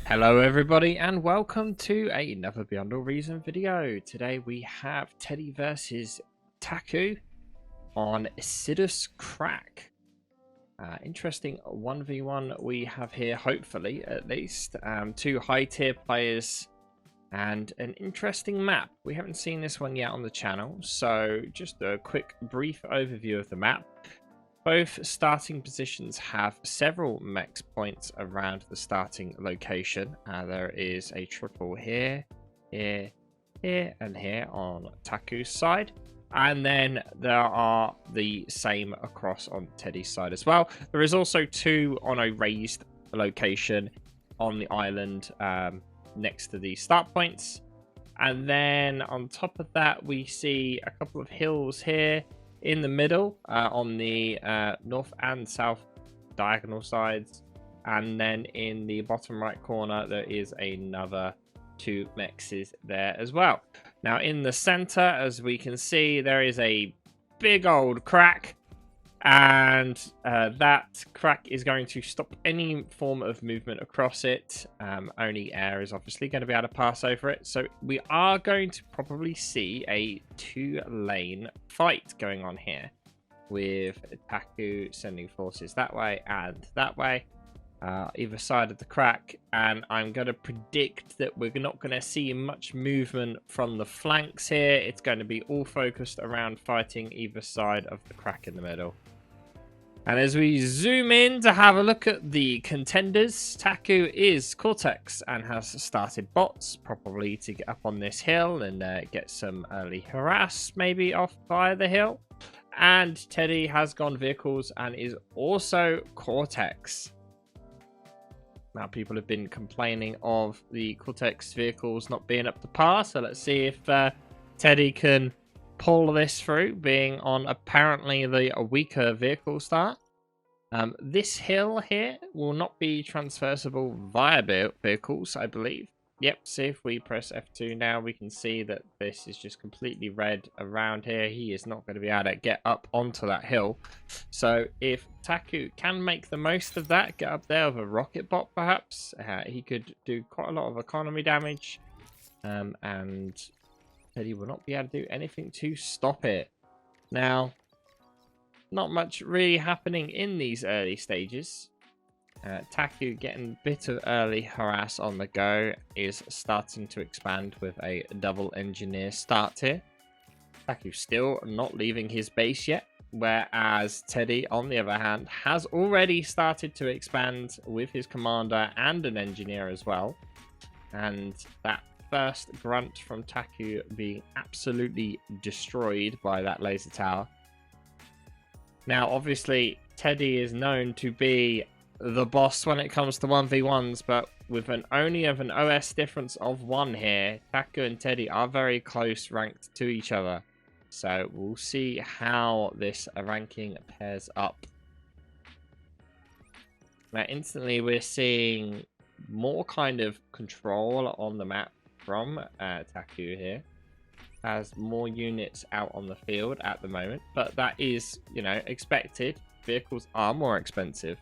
Hello everybody and welcome to another Beyond All Reason video. Today we have Teddy versus Taku on Acidus Crack. Interesting 1v1 we have here, hopefully at least. Two high tier players and an interesting map. We haven't seen this one yet on the channel, so just a quick brief overview of the map. Both starting positions have several max points around the starting location. There is a triple here, here, here, and here on Taku's side. And then there are the same across on Teddy's side as well. There is also two on a raised location on the island next to the start points. And then on top of that, we see a couple of hills here in the middle on the north and south diagonal sides, and then in the bottom right corner there is another two mexes there as well. Now in the center, as we can see, there is a big old crack, and that crack is going to stop any form of movement across it. Only air is obviously going to be able to pass over it, so we are going to probably see a two-lane fight going on here, with Taku sending forces that way and that way, either side of the crack. And I'm going to predict that we're not going to see much movement from the flanks here. It's going to be all focused around fighting either side of the crack in the middle. And as we zoom in to have a look at the contenders, Taku is Cortex and has started bots, probably to get up on this hill and get some early harass maybe off by the hill. And Teddy has gone vehicles and is also Cortex. Now people have been complaining of the Cortex vehicles not being up to par, so let's see if Teddy can pull this through, being on apparently the weaker vehicle start. This hill here will not be transversable via vehicles, I believe. Yep, see if we press F2 now, we can see that this is just completely red around here. He is not going to be able to get up onto that hill. So if Taku can make the most of that, get up there with a rocket bot perhaps, he could do quite a lot of economy damage. And Teddy will not be able to do anything to stop it. Now, not much really happening in these early stages. Taku getting a bit of early harass on the go, is starting to expand with a double engineer start here. Taku still not leaving his base yet, whereas Teddy, on the other hand, has already started to expand with his commander and an engineer as well. And that first grunt from Taku being absolutely destroyed by that laser tower. Now, obviously, Teddy is known to be the boss when it comes to 1v1s, but with only an OS difference of 1 here, Taku and Teddy are very close ranked to each other. So we'll see how this ranking pairs up. Now, instantly, we're seeing more kind of control on the map from Taku here. Has more units out on the field at the moment, but that is, you know, expected. Vehicles are more expensive,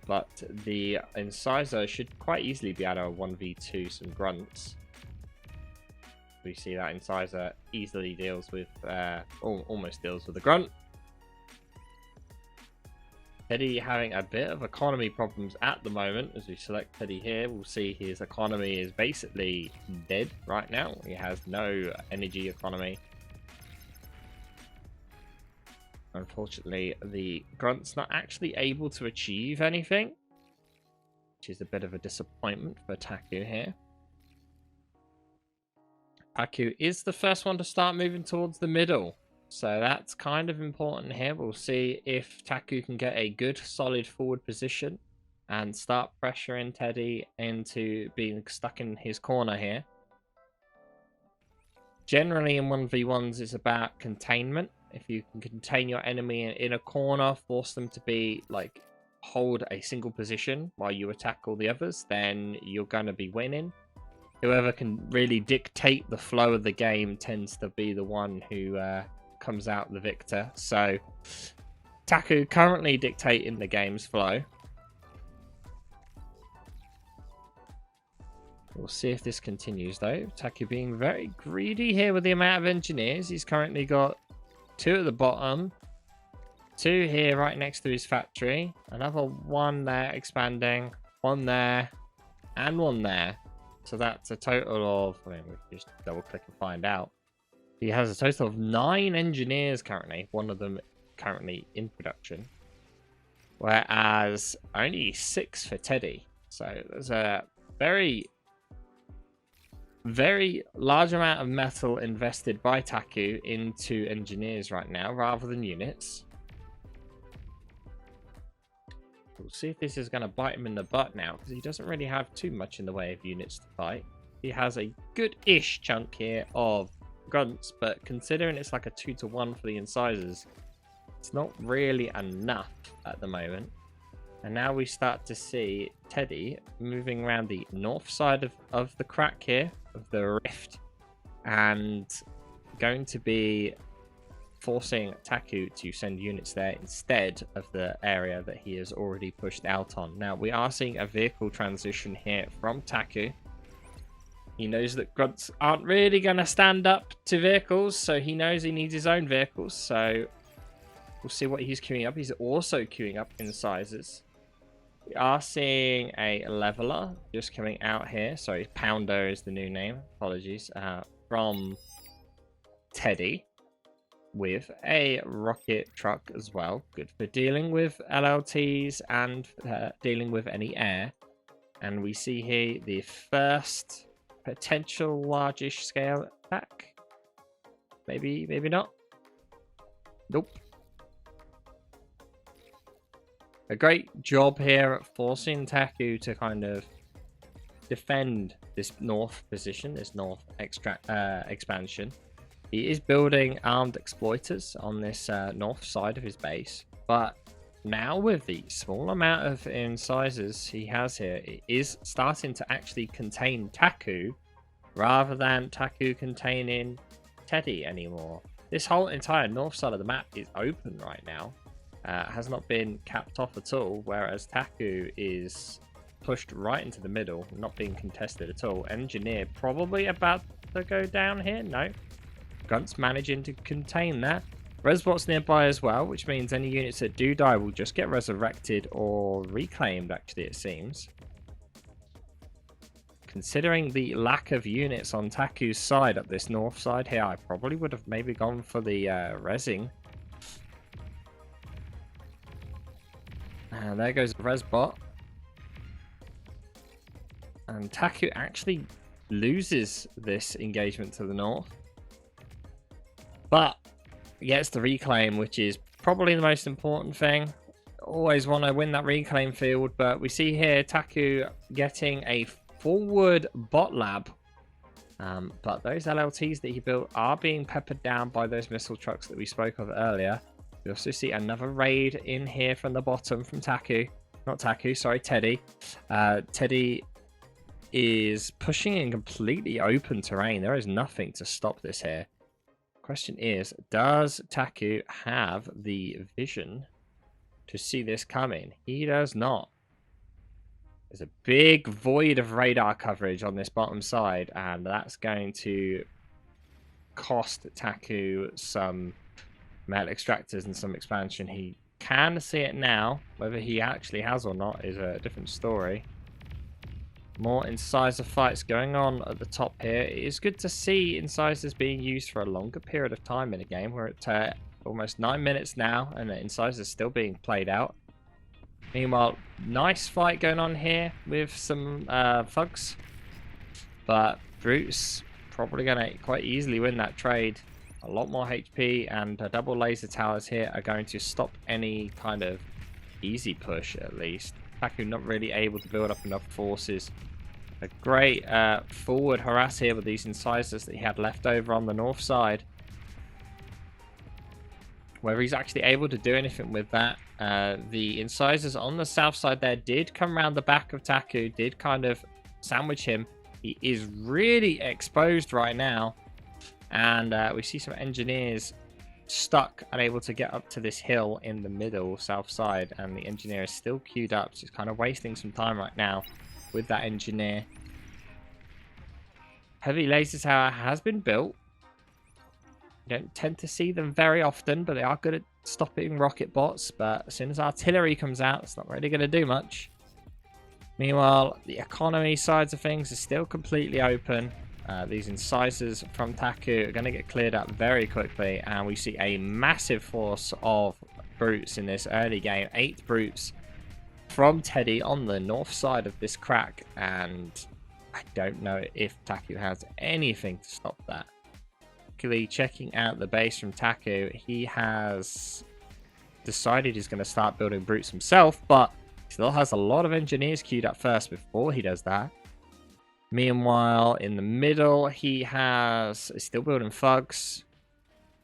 but the Incisor should quite easily be able to 1v2 some grunts. We see that Incisor easily deals with, almost deals with the grunt. Teddy having a bit of economy problems at the moment. As we select Teddy here, we'll see his economy is basically dead right now. He has no energy economy. Unfortunately, the grunt's not actually able to achieve anything, which is a bit of a disappointment for Taku here. Taku is the first one to start moving towards the middle, so that's kind of important here. We'll see if Taku can get a good solid forward position and start pressuring Teddy into being stuck in his corner here. Generally in 1v1s it's about containment. If you can contain your enemy in a corner, force them to be like hold a single position while you attack all the others, then you're going to be winning. Whoever can really dictate the flow of the game tends to be the one who comes out the victor. So Taku currently dictating the game's flow. We'll see if this continues though. Taku being very greedy here with the amount of engineers. He's currently got 2 at the bottom, 2 here right next to his factory, another 1 there expanding, 1 there, and 1 there. So that's a total of, I mean, we can just double click and find out. He has a total of 9 engineers currently, 1 of them currently in production. Whereas only 6 for Teddy. So there's a very large amount of metal invested by Taku into engineers right now rather than units. We'll see if this is going to bite him in the butt now, because he doesn't really have too much in the way of units to fight. He has a good-ish chunk here of grunts, but considering it's like a 2-to-1 for the incisors, it's not really enough at the moment. And now we start to see Teddy moving around the north side of the crack here, of the rift, and going to be forcing Taku to send units there instead of the area that he has already pushed out on. Now, we are seeing a vehicle transition here from Taku. He knows that grunts aren't really going to stand up to vehicles, so he knows he needs his own vehicles. So we'll see what he's queuing up. He's also queuing up incisors. We are seeing a leveler just coming out here. Sorry, Pounder is the new name. Apologies. From Teddy, with a rocket truck as well. Good for dealing with LLTs and dealing with any air. And we see here the first potential largish scale attack. Maybe not. Nope. A great job here at forcing Taku to kind of defend this north position, this north expansion. He is building armed exploiters on this north side of his base, but now with the small amount of incisors he has here, it is starting to actually contain Taku rather than Taku containing Teddy anymore. This whole entire north side of the map is open right now. Has not been capped off at all, whereas Taku is pushed right into the middle, not being contested at all. Engineer probably about to go down here. No. Grunt's managing to contain that. Resbot's nearby as well, which means any units that do die will just get resurrected or reclaimed, actually, it seems. Considering the lack of units on Taku's side, up this north side here, I probably would have maybe gone for the resing. And there goes the Resbot. And Taku actually loses this engagement to the north. But gets the reclaim, which is probably the most important thing. Always want to win that reclaim field, but we see here Taku getting a forward bot lab. But those LLTs that he built are being peppered down by those missile trucks that we spoke of earlier. We also see another raid in here from the bottom from Taku. Not Taku, sorry, Teddy. Teddy is pushing in completely open terrain. There is nothing to stop this here. Question is, does Taku have the vision to see this coming? He does not. There's a big void of radar coverage on this bottom side, and that's going to cost Taku some metal extractors and some expansion. He can see it now. Whether he actually has or not is a different story. More incisor fights going on at the top here. It is good to see incisors being used for a longer period of time in a game. We're at almost 9 minutes now, and the incisors still being played out. Meanwhile, nice fight going on here with some thugs. But Brute's probably going to quite easily win that trade. A lot more HP, and double laser towers here are going to stop any kind of easy push, at least. Taku not really able to build up enough forces. A great forward harass here with these incisors that he had left over on the north side. Whether he's actually able to do anything with that. The incisors on the south side there did come around the back of Taku, did kind of sandwich him. He is really exposed right now. And we see some engineers stuck, unable to get up to this hill in the middle, south side. And the engineer is still queued up, so he's kind of wasting some time right now with that engineer. Heavy laser tower has been built. You don't tend to see them very often, but they are good at stopping rocket bots. But as soon as artillery comes out, it's not really going to do much. Meanwhile, the economy sides of things are still completely open. These incisors from Ptaq are going to get cleared up very quickly, and we see a massive force of brutes in this early game. 8 brutes from Teddy on the north side of this crack, and I don't know if Ptaq has anything to stop that. Particularly checking out the base from Ptaq, he has decided he's going to start building brutes himself, but he still has a lot of engineers queued up first before he does that. Meanwhile, in the middle, he is still building thugs.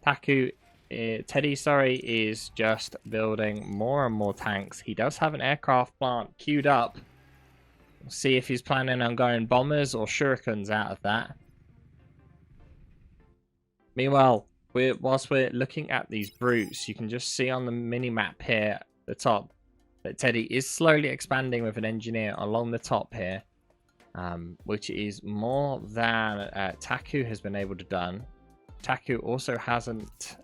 Teddy, is just building more and more tanks. He does have an aircraft plant queued up. We'll see if he's planning on going bombers or shurikens out of that. Meanwhile, whilst we're looking at these brutes, you can just see on the mini-map here at the top that Teddy is slowly expanding with an engineer along the top here. Which is more than Ptaq has been able to done. Ptaq also hasn't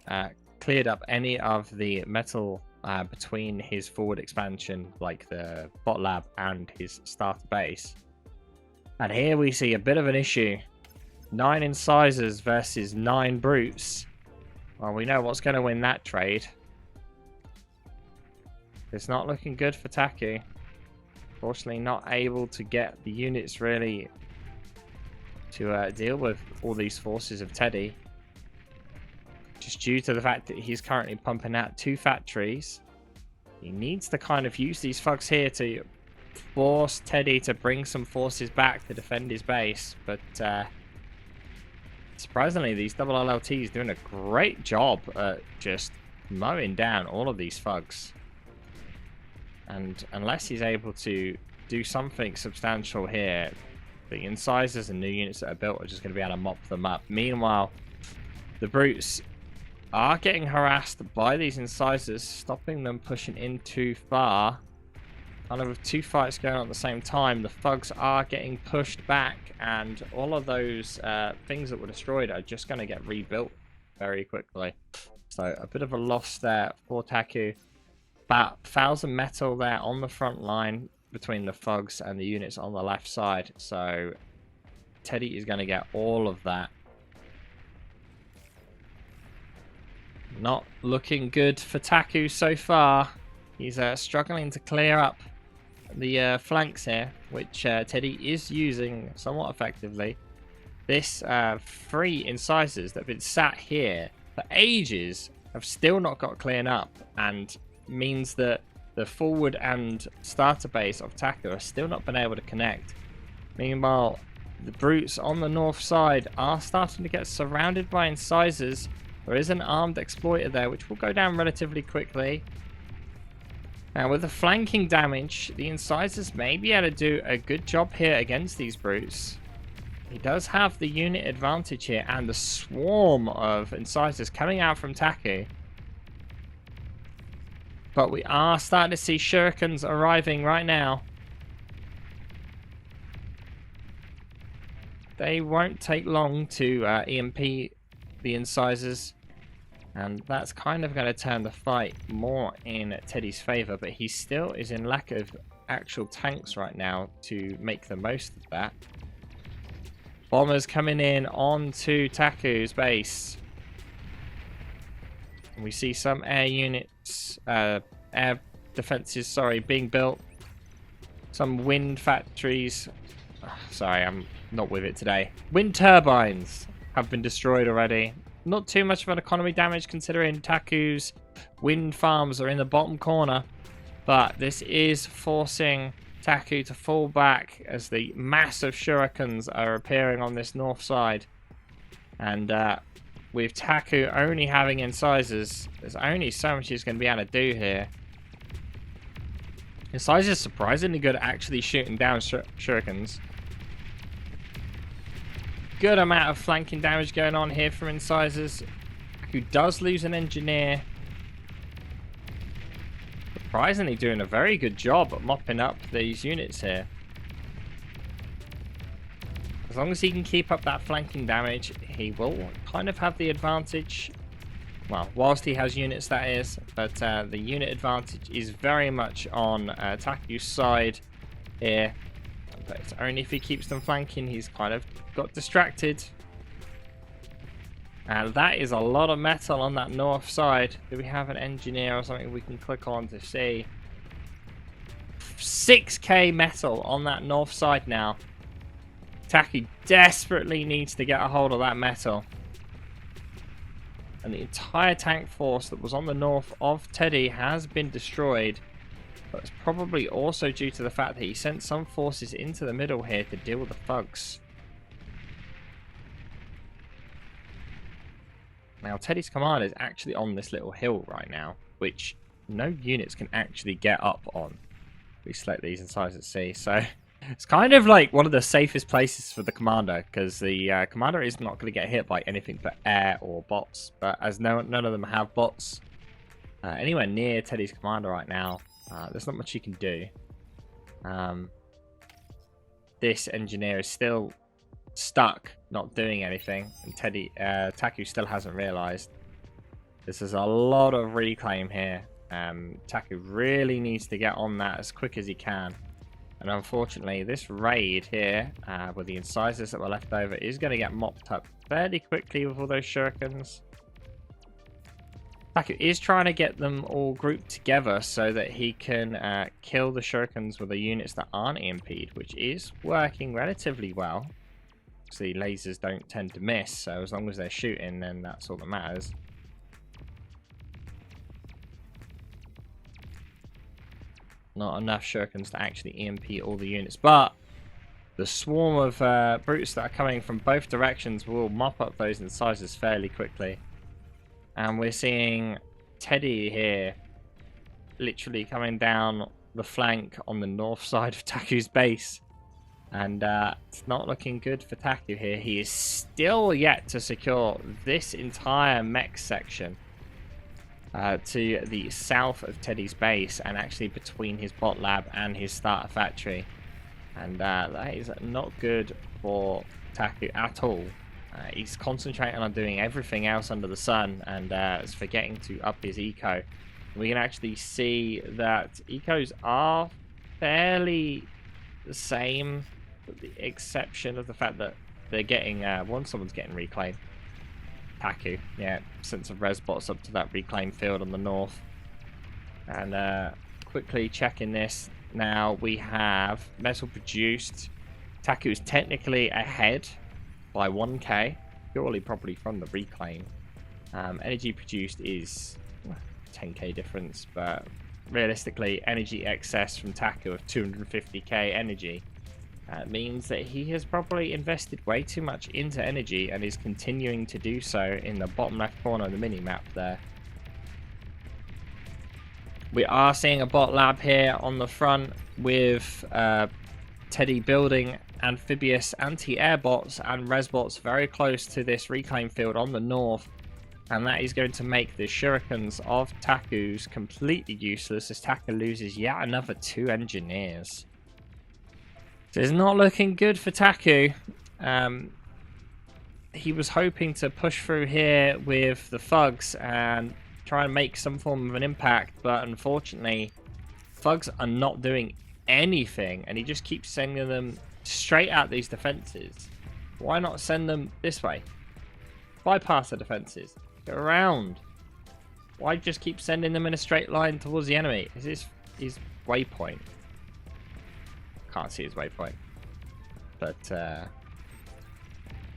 cleared up any of the metal between his forward expansion, like the bot lab and his starter base. And here we see a bit of an issue. 9 incisors versus 9 brutes. Well, we know what's going to win that trade. It's not looking good for Ptaq. Fortunately, not able to get the units really to deal with all these forces of Teddy. Just due to the fact that he's currently pumping out 2 factories. He needs to kind of use these thugs here to force Teddy to bring some forces back to defend his base. But surprisingly, these double LLTs doing a great job at just mowing down all of these thugs. And unless he's able to do something substantial here, the incisors and new units that are built are just going to be able to mop them up. Meanwhile, the brutes are getting harassed by these incisors, stopping them pushing in too far. Kind of with 2 fights going on at the same time, the thugs are getting pushed back, and all of those things that were destroyed are just going to get rebuilt very quickly. So a bit of a loss there for Ptaq. About 1,000 metal there on the front line between the thugs and the units on the left side. So Teddy is going to get all of that. Not looking good for Ptaq so far. He's struggling to clear up the flanks here, which Teddy is using somewhat effectively. This 3 incisors that have been sat here for ages have still not got cleared up, and means that the forward and starter base of Ptaq are still not been able to connect. Meanwhile, the brutes on the north side are starting to get surrounded by incisors. There is an armed exploiter there, which will go down relatively quickly. Now, with the flanking damage, the incisors may be able to do a good job here against these brutes. He does have the unit advantage here, and the swarm of incisors coming out from Ptaq. But we are starting to see shurikens arriving right now. They won't take long to EMP the incisors. And that's kind of going to turn the fight more in Teddy's favor. But he still is in lack of actual tanks right now to make the most of that. Bombers coming in onto Ptaq's base. We see some air units, air defenses, sorry, being built. Some wind factories. Sorry, I'm not with it today. Wind turbines have been destroyed already. Not too much of an economy damage considering Ptaq's wind farms are in the bottom corner. But this is forcing Ptaq to fall back as the massive shurikens are appearing on this north side. And with Ptaq only having incisors, there's only so much he's going to be able to do here. Incisors is surprisingly good at actually shooting down shurikens. Good amount of flanking damage going on here from incisors, who does lose an engineer. Surprisingly doing a very good job at mopping up these units here. As long as he can keep up that flanking damage, he will kind of have the advantage. Well, whilst he has units, that is. But the unit advantage is very much on Taku's side here. But it's only if he keeps them flanking. He's kind of got distracted. And that is a lot of metal on that north side. Do we have an engineer or something we can click on to see? 6k metal on that north side now. Taku desperately needs to get a hold of that metal. And the entire tank force that was on the north of Teddy has been destroyed. But it's probably also due to the fact that he sent some forces into the middle here to deal with the thugs. Now, Teddy's command is actually on this little hill right now, which no units can actually get up on. We select these incisors at sea, so it's kind of like one of the safest places for the commander, because the commander is not going to get hit by anything but air or bots. But as none of them have bots anywhere near Teddy's commander right now, there's not much you can do. This engineer is still stuck, not doing anything, and Taku still hasn't realized. This is a lot of reclaim here. Taku really needs to get on that as quick as he can, and unfortunately this raid here with the incisors that were left over is going to get mopped up fairly quickly with all those shurikens. Taku is trying to get them all grouped together so that he can kill the shurikens with the units that aren't EMP'd, which is working relatively well. The lasers don't tend to miss, so as long as they're shooting, then that's all that matters. Not enough shurikens to actually EMP all the units, but the swarm of brutes that are coming from both directions will mop up those incisors fairly quickly. And we're seeing Teddy here literally coming down the flank on the north side of Taku's base. And it's not looking good for Taku here. He is still yet to secure this entire mech section to the south of Teddy's base, and actually between his bot lab and his starter factory. And that is not good for Taku at all. He's concentrating on doing everything else under the sun, and is forgetting to up his eco. We can actually see that ecos are fairly the same, with the exception of the fact that they're getting someone's getting reclaimed. Taku, yeah, sent some res bots up to that reclaim field on the north. And quickly checking this now, we have metal produced. Taku is technically ahead by 1k, purely probably from the reclaim. Energy produced is 10k difference, but realistically energy excess from Taku of 250k energy means that he has probably invested way too much into energy and is continuing to do so in the bottom left corner of the mini-map there. We are seeing a bot lab here on the front with Teddy building amphibious anti-air bots and res bots very close to this reclaim field on the north, and that is going to make the shurikens of Taku's completely useless as Taku loses yet another 2 engineers. So it's not looking good for Taku. He was hoping to push through here with the thugs and try and make some form of an impact, but unfortunately thugs are not doing anything, and he just keeps sending them straight at these defenses. Why not send them this way? Bypass the defenses, go around. Why just keep sending them in a straight line towards the enemy? Is this his waypoint? Can't see his waypoint, but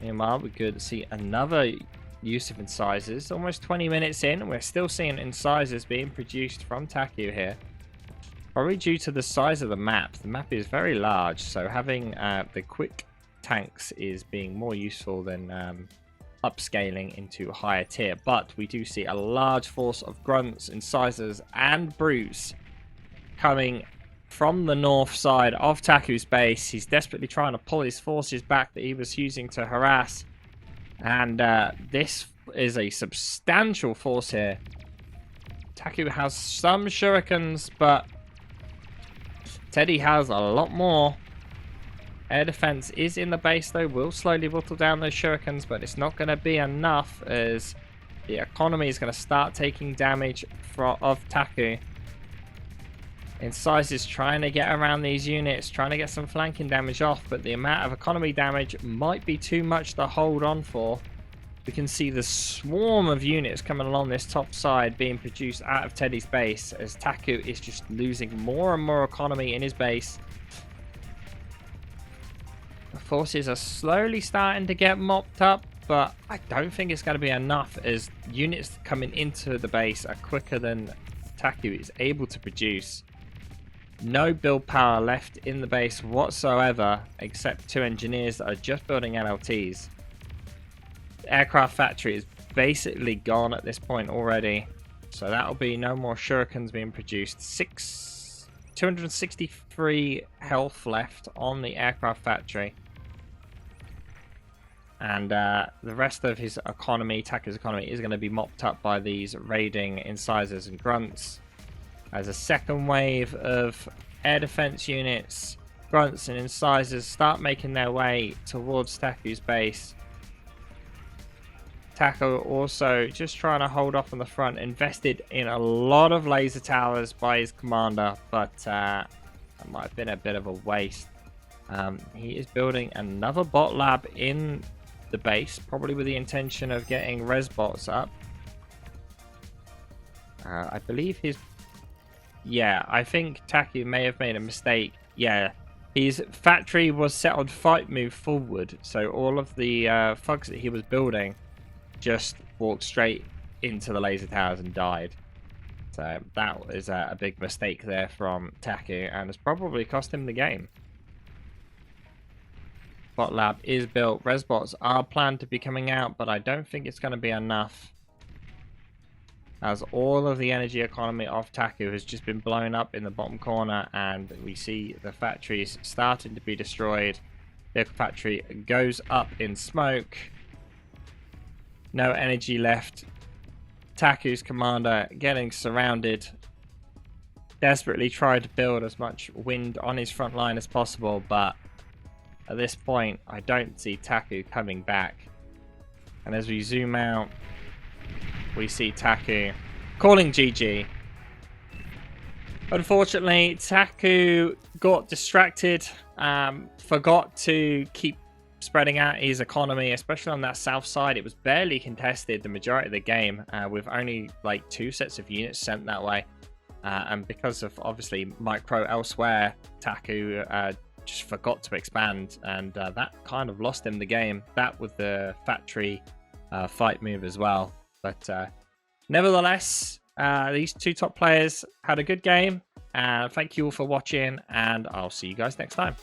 meanwhile we could see another use of incisors. Almost 20 minutes in, and we're still seeing incisors being produced from Taku here. Probably due to the size of the map. The map is very large, so having the quick tanks is being more useful than upscaling into a higher tier. But we do see a large force of grunts, incisors, and brutes coming from the north side of Taku's base. He's desperately trying to pull his forces back that he was using to harass. And this is a substantial force here. Taku has some shurikens, but Teddy has a lot more. Air defense is in the base though, will slowly whittle down those shurikens, but it's not going to be enough as the economy is going to start taking damage of Taku. Incisors trying to get around these units, trying to get some flanking damage off, but the amount of economy damage might be too much to hold on for. We can see the swarm of units coming along this top side being produced out of Teddy's base as Taku is just losing more and more economy in his base. The forces are slowly starting to get mopped up, but I don't think it's going to be enough as units coming into the base are quicker than Taku is able to produce. No build power left in the base whatsoever, except 2 engineers that are just building LLTs. The aircraft factory is basically gone at this point already, so that'll be no more shurikens being produced. 263 health left on the aircraft factory. And the rest of his economy, Taku's economy, is going to be mopped up by these raiding incisors and grunts. As a second wave of air defense units, grunts and incisors start making their way towards Taku's base. Taku also just trying to hold off on the front, invested in a lot of laser towers by his commander, but that might have been a bit of a waste. He is building another bot lab in the base, probably with the intention of getting res bots up. I believe his... Yeah, I think Taku may have made a mistake. Yeah, his factory was set on fight move forward, so all of the thugs that he was building just walked straight into the laser towers and died. So that was a big mistake there from Taku, and has probably cost him the game. Bot lab is built. Resbots are planned to be coming out, but I don't think it's going to be enough, as all of the energy economy of Taku has just been blown up in the bottom corner, and we see the factories starting to be destroyed. The factory goes up in smoke. No energy left. Taku's commander getting surrounded. Desperately tried to build as much wind on his front line as possible, but at this point, I don't see Taku coming back. And as we zoom out, we see Taku calling GG. Unfortunately, Taku got distracted, forgot to keep spreading out his economy, especially on that south side. It was barely contested the majority of the game, with only like 2 sets of units sent that way. And because of obviously micro elsewhere, Taku just forgot to expand, and that kind of lost him the game. That with the factory fight move as well. But nevertheless, these 2 top players had a good game. Thank you all for watching, and I'll see you guys next time.